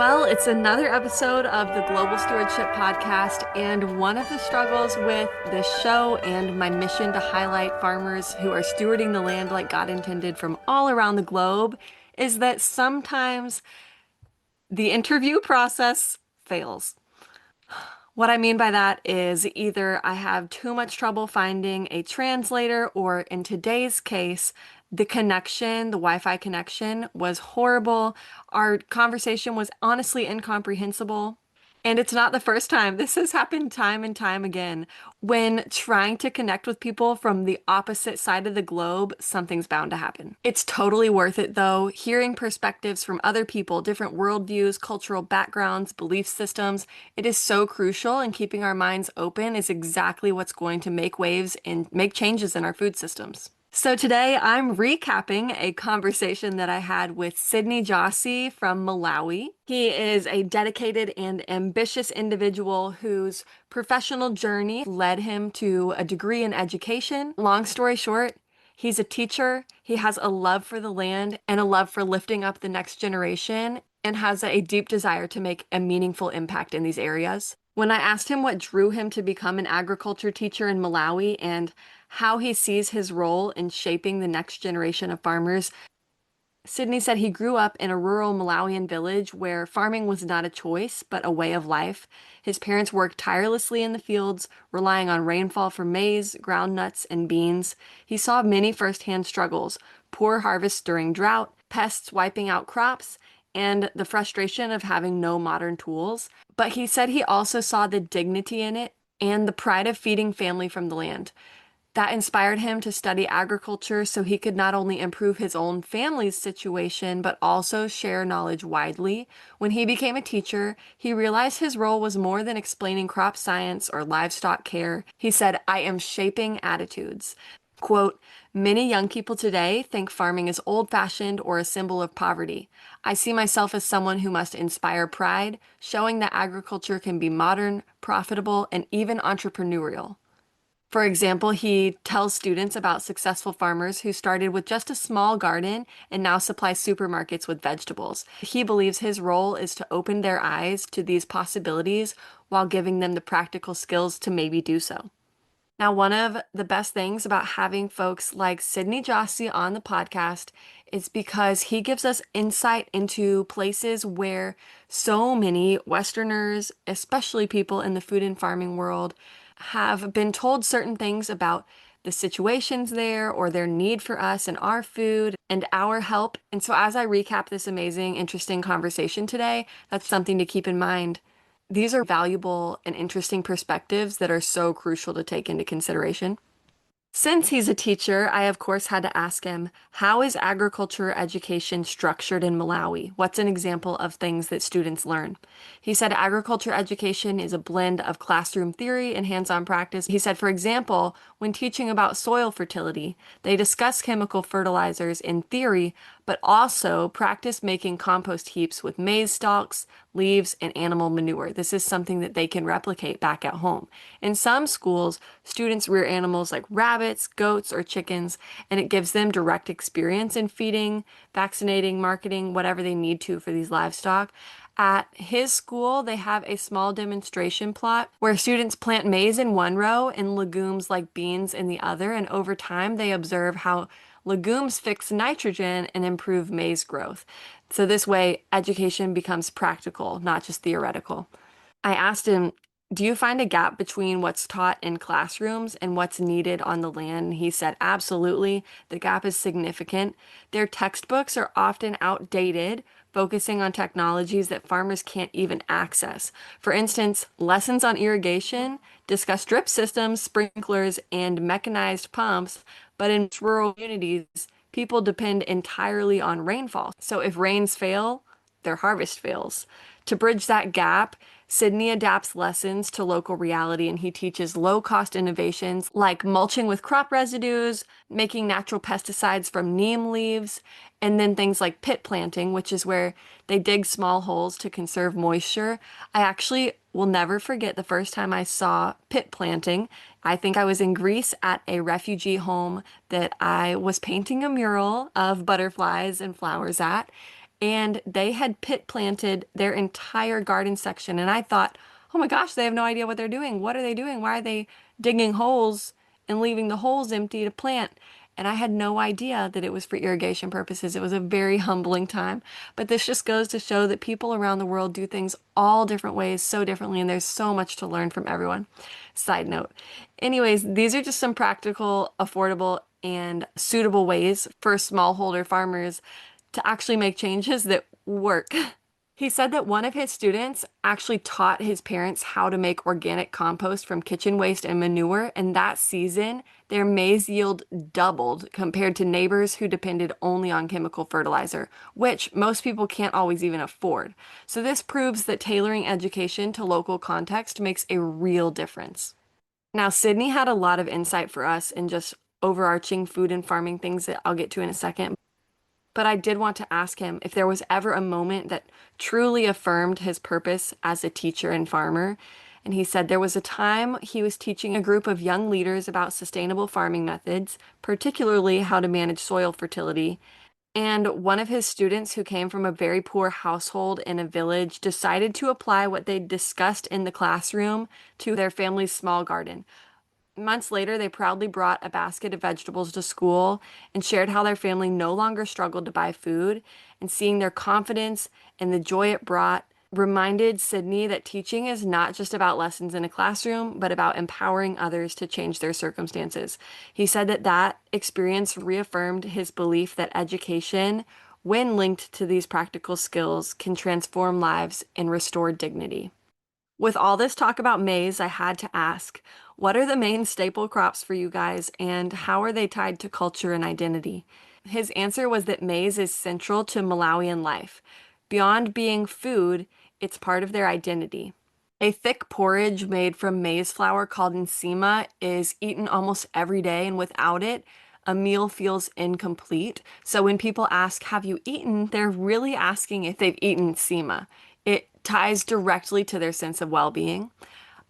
Well, it's another episode of the Global Stewardship Podcast, and one of the struggles with this show and my mission to highlight farmers who are stewarding the land like God intended from all around the globe is that sometimes the interview process fails. What I mean by that is either I have too much trouble finding a translator, or in today's case, the Wi-Fi connection was horrible. Our conversation was honestly incomprehensible. And it's not the first time. This has happened time and time again. When trying to connect with people from the opposite side of the globe, something's bound to happen. It's totally worth it, though. Hearing perspectives from other people, different worldviews, cultural backgrounds, belief systems, it is so crucial, and keeping our minds open is exactly what's going to make waves and make changes in our food systems. So today I'm recapping a conversation that I had with Sydney Jossi from Malawi. He is a dedicated and ambitious individual whose professional journey led him to a degree in education. Long story short, he's a teacher. He has a love for the land and a love for lifting up the next generation, and has a deep desire to make a meaningful impact in these areas. When I asked him what drew him to become an agriculture teacher in Malawi and how he sees his role in shaping the next generation of farmers, Sydney said he grew up in a rural Malawian village where farming was not a choice, but a way of life. His parents worked tirelessly in the fields, relying on rainfall for maize, groundnuts, and beans. He saw many firsthand struggles: poor harvests during drought, pests wiping out crops, and the frustration of having no modern tools. But he said he also saw the dignity in it and the pride of feeding family from the land. That inspired him to study agriculture so he could not only improve his own family's situation, but also share knowledge widely. When he became a teacher, he realized his role was more than explaining crop science or livestock care. He said, "I am shaping attitudes." Quote, "Many young people today think farming is old-fashioned or a symbol of poverty. I see myself as someone who must inspire pride, showing that agriculture can be modern, profitable, and even entrepreneurial." For example, he tells students about successful farmers who started with just a small garden and now supply supermarkets with vegetables. He believes his role is to open their eyes to these possibilities while giving them the practical skills to maybe do so. Now, one of the best things about having folks like Sydney Jossi on the podcast is because he gives us insight into places where so many Westerners, especially people in the food and farming world, have been told certain things about the situations there or their need for us and our food and our help. And so as I recap this amazing, interesting conversation today, that's something to keep in mind. These are valuable and interesting perspectives that are so crucial to take into consideration. Since he's a teacher, I of course had to ask him, how is agriculture education structured in Malawi? What's an example of things that students learn? He said agriculture education is a blend of classroom theory and hands-on practice. He said, for example, when teaching about soil fertility, they discuss chemical fertilizers in theory, but also practice making compost heaps with maize stalks, leaves, and animal manure. This is something that they can replicate back at home. In some schools, students rear animals like rabbits, goats, or chickens, and it gives them direct experience in feeding, vaccinating, marketing, whatever they need to for these livestock. At his school, they have a small demonstration plot where students plant maize in one row and legumes like beans in the other, and over time they observe how legumes fix nitrogen and improve maize growth. So this way, education becomes practical, not just theoretical. I asked him, do you find a gap between what's taught in classrooms and what's needed on the land? He said, absolutely. The gap is significant. Their textbooks are often outdated, focusing on technologies that farmers can't even access. For instance, lessons on irrigation discuss drip systems, sprinklers, and mechanized pumps, but in rural communities, people depend entirely on rainfall. So if rains fail, their harvest fails. To bridge that gap, Sydney adapts lessons to local reality, and he teaches low-cost innovations like mulching with crop residues, making natural pesticides from neem leaves, and then things like pit planting, which is where they dig small holes to conserve moisture. I actually will never forget the first time I saw pit planting. I think I was in Greece at a refugee home that I was painting a mural of butterflies and flowers at. and they had pit planted their entire garden section. And I thought, oh my gosh, they have no idea what they're doing. What are they doing? Why are they digging holes and leaving the holes empty to plant? And I had no idea that it was for irrigation purposes. It was a very humbling time. But this just goes to show that people around the world do things all different ways, so differently, and there's so much to learn from everyone. Side note. Anyways, these are just some practical, affordable, and suitable ways for smallholder farmers to actually make changes that work. He said that one of his students actually taught his parents how to make organic compost from kitchen waste and manure, and that season, their maize yield doubled compared to neighbors who depended only on chemical fertilizer, which most people can't always even afford. So this proves that tailoring education to local context makes a real difference. Now, Sydney had a lot of insight for us in just overarching food and farming things that I'll get to in a second. But I did want to ask him if there was ever a moment that truly affirmed his purpose as a teacher and farmer. And he said there was a time he was teaching a group of young leaders about sustainable farming methods, particularly how to manage soil fertility. And one of his students, who came from a very poor household in a village, decided to apply what they discussed in the classroom to their family's small garden. Months later, they proudly brought a basket of vegetables to school and shared how their family no longer struggled to buy food. And seeing their confidence and the joy it brought reminded Sydney that teaching is not just about lessons in a classroom, but about empowering others to change their circumstances. He said that that experience reaffirmed his belief that education, when linked to these practical skills, can transform lives and restore dignity. With all this talk about maize, I had to ask, what are the main staple crops for you guys, and how are they tied to culture and identity? His answer was that maize is central to Malawian life. Beyond being food, it's part of their identity. A thick porridge made from maize flour called nsima is eaten almost every day, and without it, a meal feels incomplete. So when people ask, have you eaten? They're really asking if they've eaten nsima. It ties directly to their sense of well-being.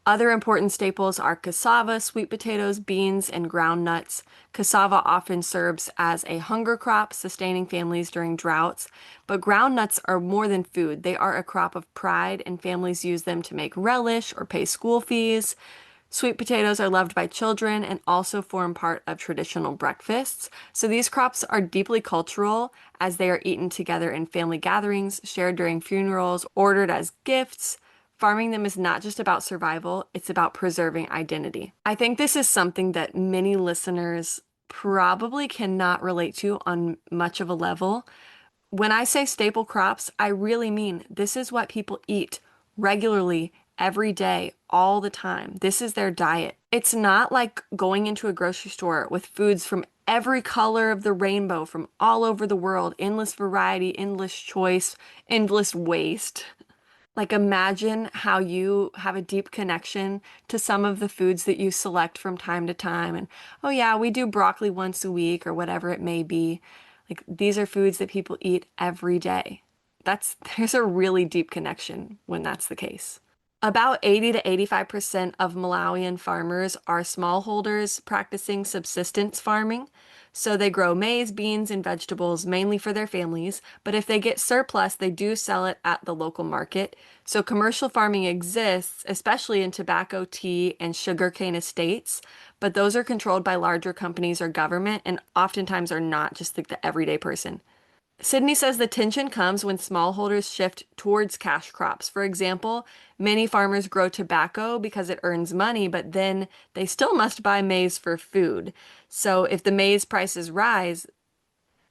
Other important staples are cassava, sweet potatoes, beans, and ground nuts. Cassava often serves as a hunger crop, sustaining families during droughts. But ground nuts are more than food. They are a crop of pride, and families use them to make relish or pay school fees. Sweet potatoes are loved by children and also form part of traditional breakfasts. So these crops are deeply cultural as they are eaten together in family gatherings, shared during funerals, ordered as gifts. Farming them is not just about survival, it's about preserving identity. I think this is something that many listeners probably cannot relate to on much of a level. When I say staple crops, I really mean this is what people eat regularly, every day, all the time. This is their diet. It's not like going into a grocery store with foods from every color of the rainbow from all over the world, endless variety, endless choice, endless waste. Like, imagine how you have a deep connection to some of the foods that you select from time to time. And, oh, yeah, we do broccoli once a week or whatever it may be. Like, these are foods that people eat every day. There's a really deep connection when that's the case. About 80 to 85% of Malawian farmers are smallholders practicing subsistence farming. So they grow maize, beans, and vegetables mainly for their families, but if they get surplus, they do sell it at the local market. So commercial farming exists, especially in tobacco, tea, and sugarcane estates, but those are controlled by larger companies or government and oftentimes are not just like the everyday person. Sydney says the tension comes when smallholders shift towards cash crops. For example, many farmers grow tobacco because it earns money, but then they still must buy maize for food. So if the maize prices rise,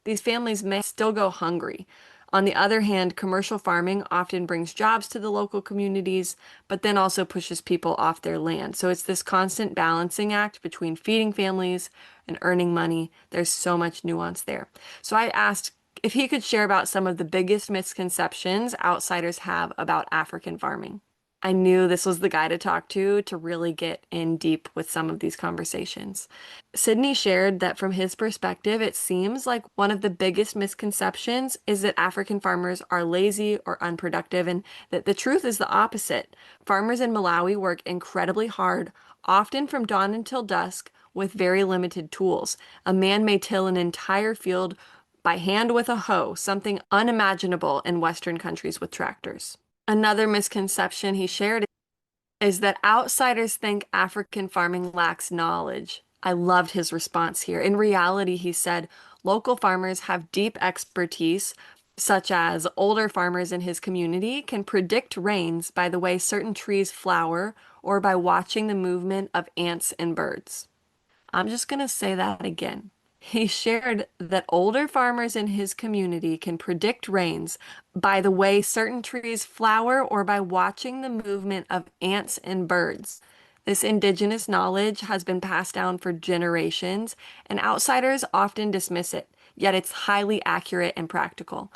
these families may still go hungry. On the other hand, commercial farming often brings jobs to the local communities, but then also pushes people off their land. So it's this constant balancing act between feeding families and earning money. There's so much nuance there. So I asked if he could share about some of the biggest misconceptions outsiders have about African farming. I knew this was the guy to talk to really get in deep with some of these conversations. Sydney shared that from his perspective, it seems like one of the biggest misconceptions is that African farmers are lazy or unproductive, and that the truth is the opposite. Farmers in Malawi work incredibly hard, often from dawn until dusk, with very limited tools. A man may till an entire field by hand with a hoe, something unimaginable in Western countries with tractors. Another misconception he shared is that outsiders think African farming lacks knowledge. I loved his response here. In reality, he said, local farmers have deep expertise, such as older farmers in his community can predict rains by the way certain trees flower or by watching the movement of ants and birds. I'm just going to say that again. He shared that older farmers in his community can predict rains by the way certain trees flower or by watching the movement of ants and birds. This indigenous knowledge has been passed down for generations, and outsiders often dismiss it, yet it's highly accurate and practical.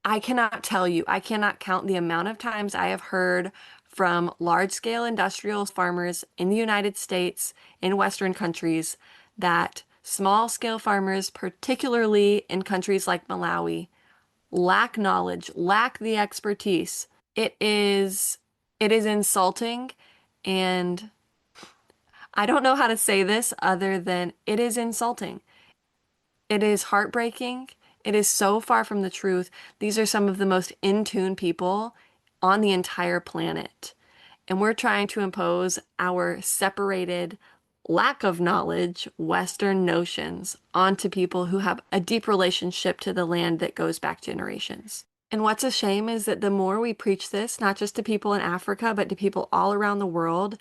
I cannot tell you, I cannot count the amount of times I have heard from large-scale industrial farmers in the United States, in Western countries, that small-scale farmers, particularly in countries like Malawi, lack knowledge, lack the expertise. It is insulting, and I don't know how to say this other than it is insulting. It is heartbreaking. It is so far from the truth. These are some of the most in tune people on the entire planet. And we're trying to impose our separated, lack of knowledge, Western notions onto people who have a deep relationship to the land that goes back generations. And what's a shame is that the more we preach this, not just to people in Africa, but to people all around the world,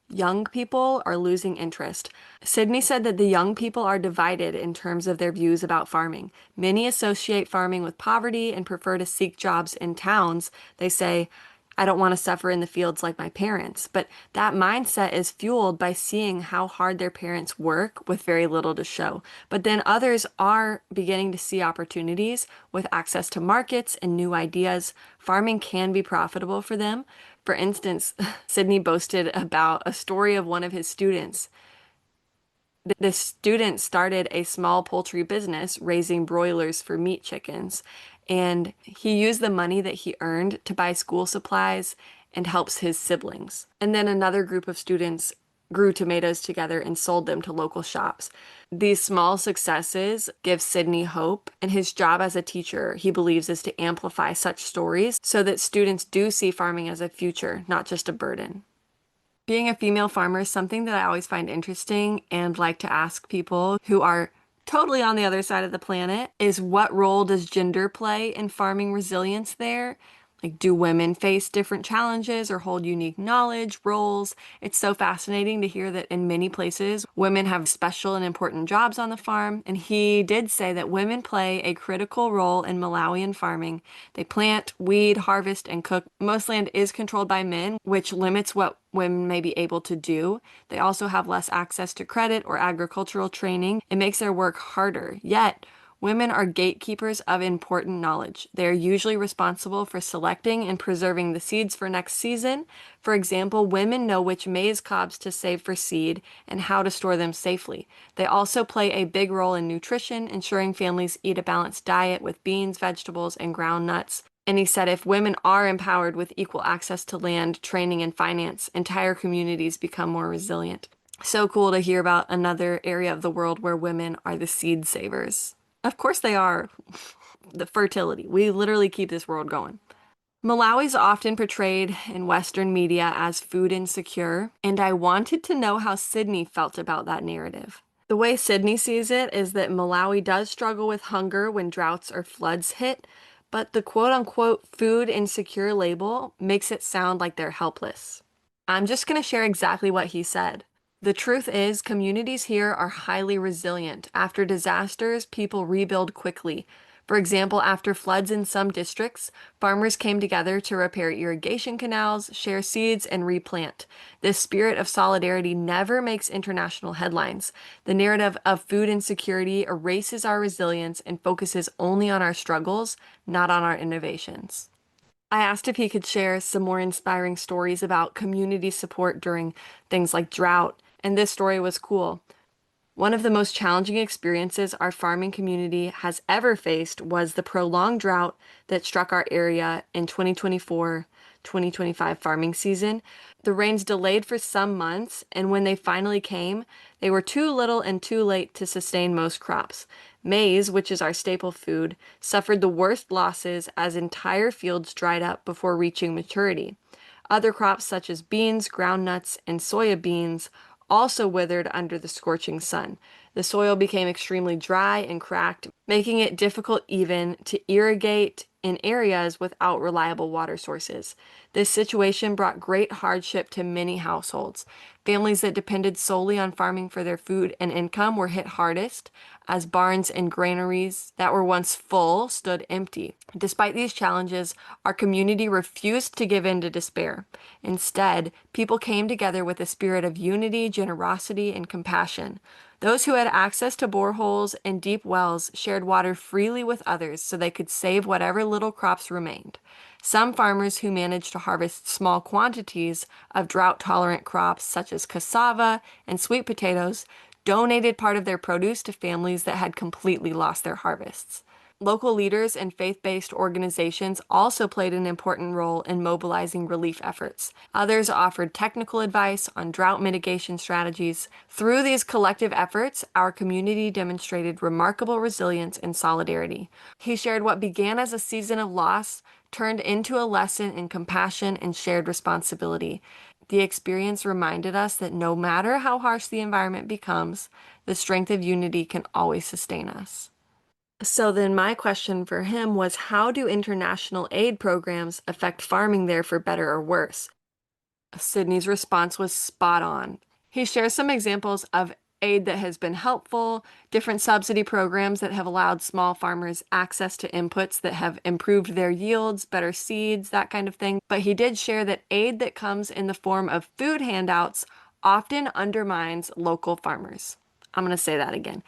young people are losing interest. Sydney said that the young people are divided in terms of their views about farming. Many associate farming with poverty and prefer to seek jobs in towns. They say, I don't want to suffer in the fields like my parents. But that mindset is fueled by seeing how hard their parents work with very little to show. But then others are beginning to see opportunities with access to markets and new ideas. Farming can be profitable for them. For instance, Sydney boasted about a story of one of his students. The student started a small poultry business raising broilers for meat chickens, and he used the money that he earned to buy school supplies and helps his siblings. And then another group of students grew tomatoes together and sold them to local shops. These small successes give Sydney hope, and his job as a teacher, he believes, is to amplify such stories so that students do see farming as a future, not just a burden. Being a female farmer is something that I always find interesting and like to ask people who are totally on the other side of the planet is what role does gender play in farming resilience there? Like, do women face different challenges or hold unique knowledge, roles? It's so fascinating to hear that in many places, women have special and important jobs on the farm. And he did say that women play a critical role in Malawian farming. They plant, weed, harvest, and cook. Most land is controlled by men, which limits what women may be able to do. They also have less access to credit or agricultural training. It makes their work harder. Yet, women are gatekeepers of important knowledge. They are usually responsible for selecting and preserving the seeds for next season. For example, women know which maize cobs to save for seed and how to store them safely. They also play a big role in nutrition, ensuring families eat a balanced diet with beans, vegetables, and ground nuts. And he said if women are empowered with equal access to land, training, and finance, entire communities become more resilient. So cool to hear about another area of the world where women are the seed savers. Of course they are. The fertility. We literally keep this world going. Malawi is often portrayed in Western media as food insecure, and I wanted to know how Sydney felt about that narrative. The way Sydney sees it is that Malawi does struggle with hunger when droughts or floods hit, but the quote-unquote food insecure label makes it sound like they're helpless. I'm just going to share exactly what he said. The truth is, communities here are highly resilient. After disasters, people rebuild quickly. For example, after floods in some districts, farmers came together to repair irrigation canals, share seeds, and replant. This spirit of solidarity never makes international headlines. The narrative of food insecurity erases our resilience and focuses only on our struggles, not on our innovations. I asked if he could share some more inspiring stories about community support during things like drought, and this story was cool. One of the most challenging experiences our farming community has ever faced was the prolonged drought that struck our area in 2024-2025 farming season. The rains delayed for some months, and when they finally came, they were too little and too late to sustain most crops. Maize, which is our staple food, suffered the worst losses as entire fields dried up before reaching maturity. Other crops such as beans, groundnuts, and soya beans also withered under the scorching sun. The soil became extremely dry and cracked, making it difficult even to irrigate in areas without reliable water sources. This situation brought great hardship to many households. Families that depended solely on farming for their food and income were hit hardest, as barns and granaries that were once full stood empty. Despite these challenges, our community refused to give in to despair. Instead, people came together with a spirit of unity, generosity, and compassion. Those who had access to boreholes and deep wells shared water freely with others so they could save whatever little crops remained. Some farmers who managed to harvest small quantities of drought-tolerant crops such as cassava and sweet potatoes donated part of their produce to families that had completely lost their harvests. Local leaders and faith-based organizations also played an important role in mobilizing relief efforts. Others offered technical advice on drought mitigation strategies. Through these collective efforts, our community demonstrated remarkable resilience and solidarity. He shared what began as a season of loss turned into a lesson in compassion and shared responsibility. The experience reminded us that no matter how harsh the environment becomes, the strength of unity can always sustain us. So then my question for him was, how do international aid programs affect farming there for better or worse? Sydney's response was spot on. He shares some examples of aid that has been helpful, different subsidy programs that have allowed small farmers access to inputs that have improved their yields, better seeds, that kind of thing. But he did share that aid that comes in the form of food handouts often undermines local farmers. I'm going to say that again.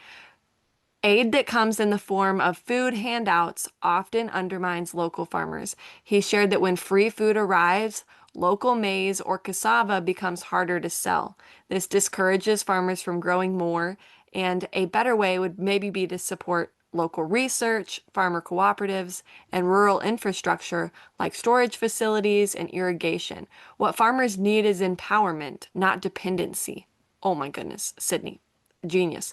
Aid that comes in the form of food handouts often undermines local farmers. He shared that when free food arrives, local maize or cassava becomes harder to sell. This discourages farmers from growing more, and a better way would maybe be to support local research, farmer cooperatives, and rural infrastructure like storage facilities and irrigation. What farmers need is empowerment, not dependency. Oh my goodness, Sydney, genius.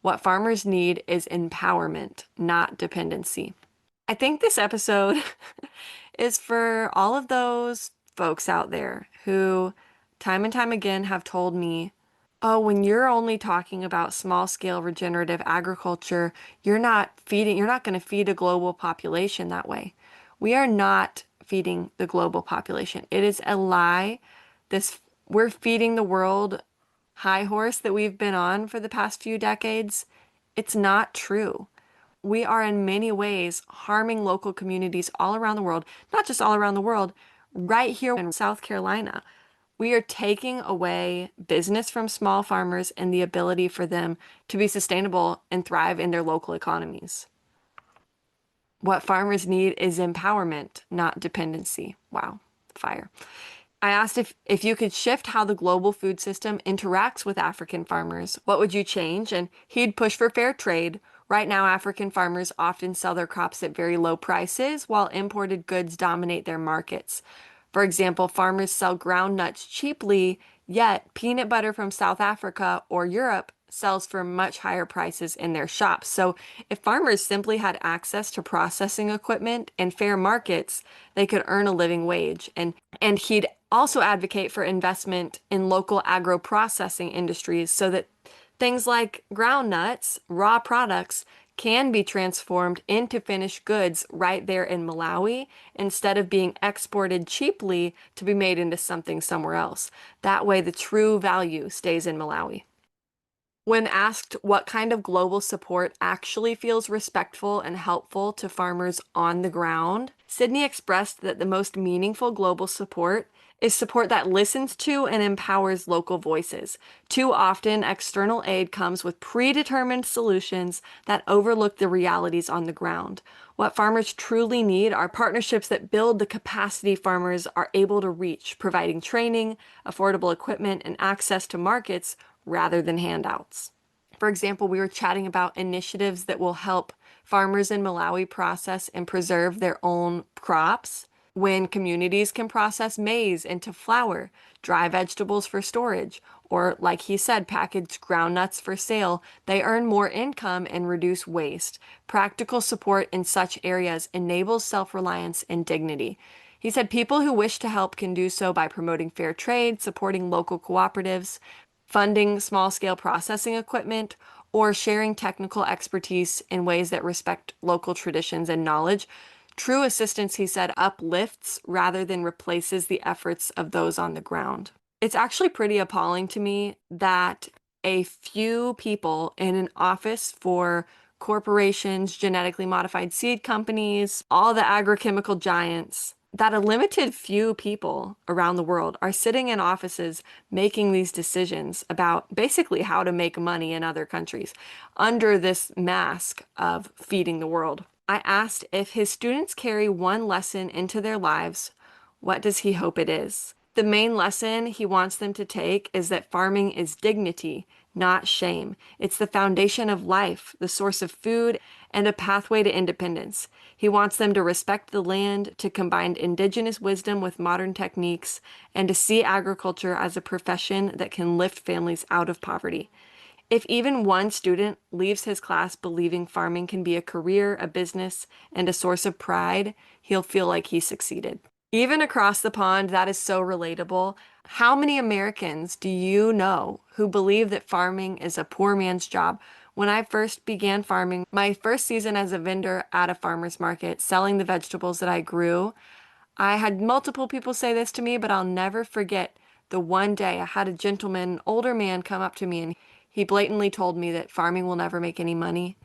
What farmers need is empowerment, not dependency. I think this episode is for all of those folks out there who time and time again have told me, oh, when you're only talking about small scale regenerative agriculture, you're not going to feed a global population that way. We are not feeding the global population. It is a lie. We're feeding the world high horse that we've been on for the past few decades. It's not true. We are in many ways harming local communities all around the world, not just all around the world, right here in South Carolina. We are taking away business from small farmers and the ability for them to be sustainable and thrive in their local economies. What farmers need is empowerment, not dependency. Wow, fire. I asked if you could shift how the global food system interacts with African farmers, what would you change? And he'd push for fair trade. Right now, African farmers often sell their crops at very low prices, while imported goods dominate their markets. For example, farmers sell ground nuts cheaply, yet peanut butter from South Africa or Europe sells for much higher prices in their shops. So if farmers simply had access to processing equipment and fair markets, they could earn a living wage. And he'd also advocate for investment in local agro-processing industries so that things like ground nuts, raw products, can be transformed into finished goods right there in Malawi instead of being exported cheaply to be made into something somewhere else. That way, the true value stays in Malawi. When asked what kind of global support actually feels respectful and helpful to farmers on the ground, Sydney expressed that the most meaningful global support is support that listens to and empowers local voices. Too often, external aid comes with predetermined solutions that overlook the realities on the ground. What farmers truly need are partnerships that build the capacity farmers are able to reach, providing training, affordable equipment, and access to markets rather than handouts. For example, we were chatting about initiatives that will help farmers in Malawi process and preserve their own crops. When communities can process maize into flour, dry vegetables for storage, or, like he said, package groundnuts for sale, they earn more income and reduce waste. Practical support in such areas enables self-reliance and dignity. He said people who wish to help can do so by promoting fair trade, supporting local cooperatives, funding small scale processing equipment, or sharing technical expertise in ways that respect local traditions and knowledge. True assistance, he said, uplifts rather than replaces the efforts of those on the ground. It's actually pretty appalling to me that a few people in an office for corporations, genetically modified seed companies, all the agrochemical giants, that a limited few people around the world are sitting in offices making these decisions about basically how to make money in other countries under this mask of feeding the world. I asked if his students carry one lesson into their lives, what does he hope it is? The main lesson he wants them to take is that farming is dignity, not shame. It's the foundation of life, the source of food, and a pathway to independence. He wants them to respect the land, to combine indigenous wisdom with modern techniques, and to see agriculture as a profession that can lift families out of poverty. If even one student leaves his class believing farming can be a career, a business, and a source of pride, he'll feel like he succeeded. Even across the pond, that is so relatable. How many Americans do you know who believe that farming is a poor man's job? When I first began farming, my first season as a vendor at a farmer's market, selling the vegetables that I grew, I had multiple people say this to me, but I'll never forget the one day I had a gentleman, an older man, come up to me and he blatantly told me that farming will never make any money,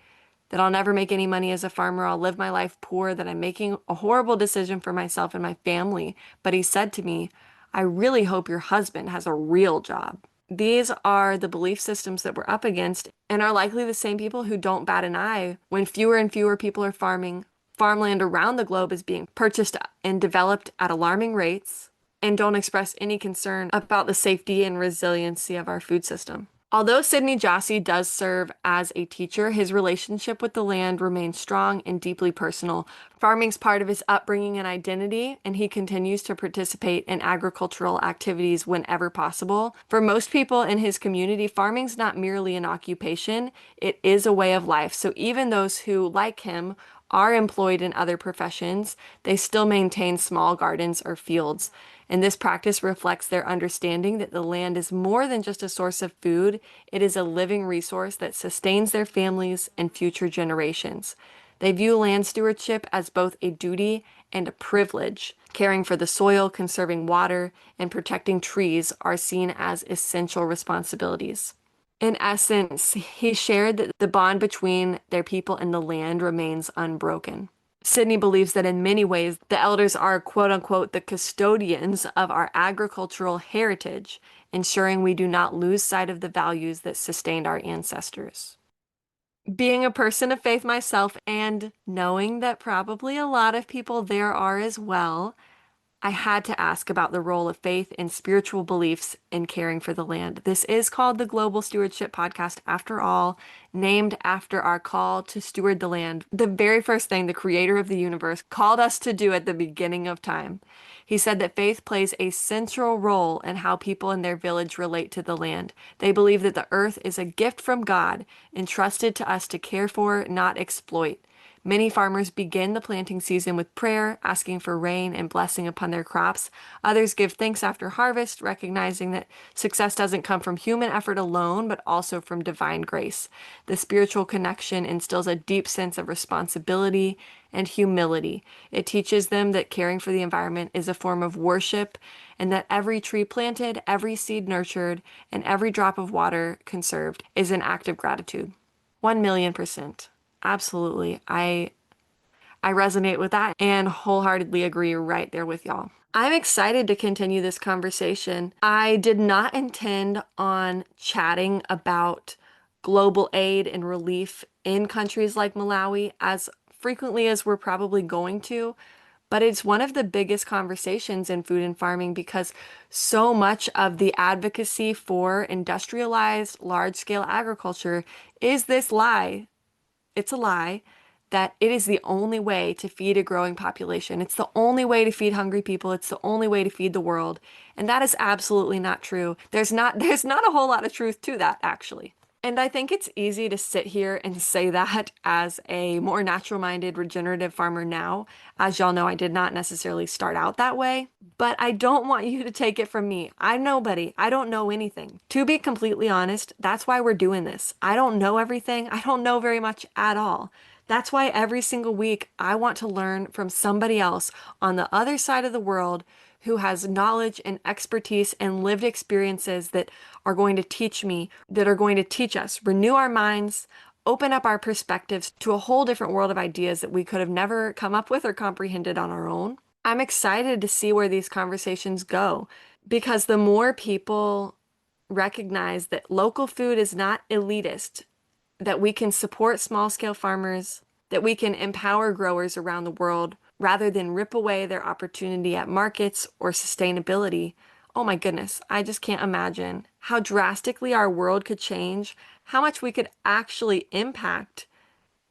that I'll never make any money as a farmer. I'll live my life poor, that I'm making a horrible decision for myself and my family. But he said to me, I really hope your husband has a real job. These are the belief systems that we're up against and are likely the same people who don't bat an eye when fewer and fewer people are farming. Farmland around the globe is being purchased and developed at alarming rates and don't express any concern about the safety and resiliency of our food system. Although Sidney Jassy does serve as a teacher, his relationship with the land remains strong and deeply personal. Farming's part of his upbringing and identity, and he continues to participate in agricultural activities whenever possible. For most people in his community, farming's not merely an occupation, it is a way of life. So even those who, like him, are employed in other professions, they still maintain small gardens or fields. And this practice reflects their understanding that the land is more than just a source of food, it is a living resource that sustains their families and future generations. They view land stewardship as both a duty and a privilege. Caring for the soil, conserving water, and protecting trees are seen as essential responsibilities. In essence, he shared that the bond between their people and the land remains unbroken. Sidney believes that in many ways, the elders are quote unquote the custodians of our agricultural heritage, ensuring we do not lose sight of the values that sustained our ancestors. Being a person of faith myself and knowing that probably a lot of people there are as well, I had to ask about the role of faith and spiritual beliefs in caring for the land. This is called the Global Stewardship Podcast, after all, named after our call to steward the land, the very first thing the creator of the universe called us to do at the beginning of time. He said that faith plays a central role in how people in their village relate to the land. They believe that the earth is a gift from God, entrusted to us to care for, not exploit. Many farmers begin the planting season with prayer, asking for rain and blessing upon their crops. Others give thanks after harvest, recognizing that success doesn't come from human effort alone, but also from divine grace. The spiritual connection instills a deep sense of responsibility and humility. It teaches them that caring for the environment is a form of worship, and that every tree planted, every seed nurtured, and every drop of water conserved is an act of gratitude. 1,000,000%. Absolutely. I resonate with that and wholeheartedly agree right there with y'all. I'm excited to continue this conversation. I did not intend on chatting about global aid and relief in countries like Malawi as frequently as we're probably going to, but it's one of the biggest conversations in food and farming because so much of the advocacy for industrialized large-scale agriculture is this lie. It's a lie that it is the only way to feed a growing population. It's the only way to feed hungry people. It's the only way to feed the world. And that is absolutely not true. There's not a whole lot of truth to that, actually. And I think it's easy to sit here and say that as a more natural-minded, regenerative farmer now. As y'all know, I did not necessarily start out that way, but I don't want you to take it from me. I'm nobody. I don't know anything. To be completely honest, that's why we're doing this. I don't know everything. I don't know very much at all. That's why every single week I want to learn from somebody else on the other side of the world who has knowledge and expertise and lived experiences that are going to teach me, that are going to teach us, renew our minds, open up our perspectives to a whole different world of ideas that we could have never come up with or comprehended on our own. I'm excited to see where these conversations go because the more people recognize that local food is not elitist, that we can support small scale farmers, that we can empower growers around the world rather than rip away their opportunity at markets or sustainability. Oh my goodness, I just can't imagine how drastically our world could change, how much we could actually impact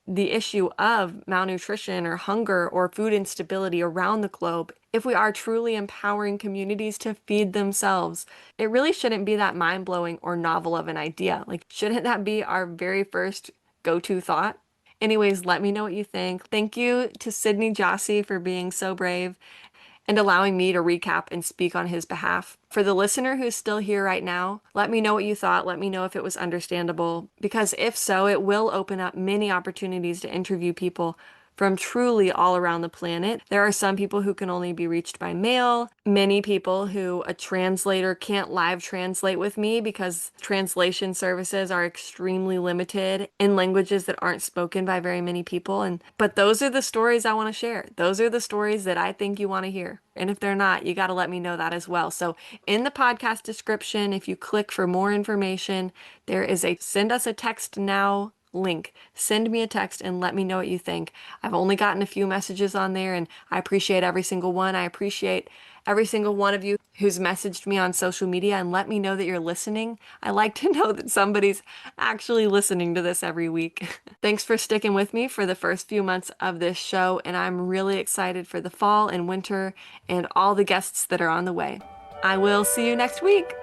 the issue of malnutrition or hunger or food instability around the globe if we are truly empowering communities to feed themselves. It really shouldn't be that mind-blowing or novel of an idea. Like, shouldn't that be our very first go-to thought? Anyways, let me know what you think. Thank you to Sydney Jossie for being so brave and allowing me to recap and speak on his behalf. For the listener who's still here right now, let me know what you thought. Let me know if it was understandable, because if so, it will open up many opportunities to interview people from truly all around the planet. There are some people who can only be reached by mail, many people who a translator can't live translate with me because translation services are extremely limited in languages that aren't spoken by very many people. But those are the stories I want to share. Those are the stories that I think you want to hear. And if they're not, you got to let me know that as well. So in the podcast description, if you click for more information, there is a send us a text now link. Send me a text and let me know what you think. I've only gotten a few messages on there and I appreciate every single one. I appreciate every single one of you who's messaged me on social media and let me know that you're listening. I like to know that somebody's actually listening to this every week. Thanks for sticking with me for the first few months of this show, and I'm really excited for the fall and winter and all the guests that are on the way. I will see you next week.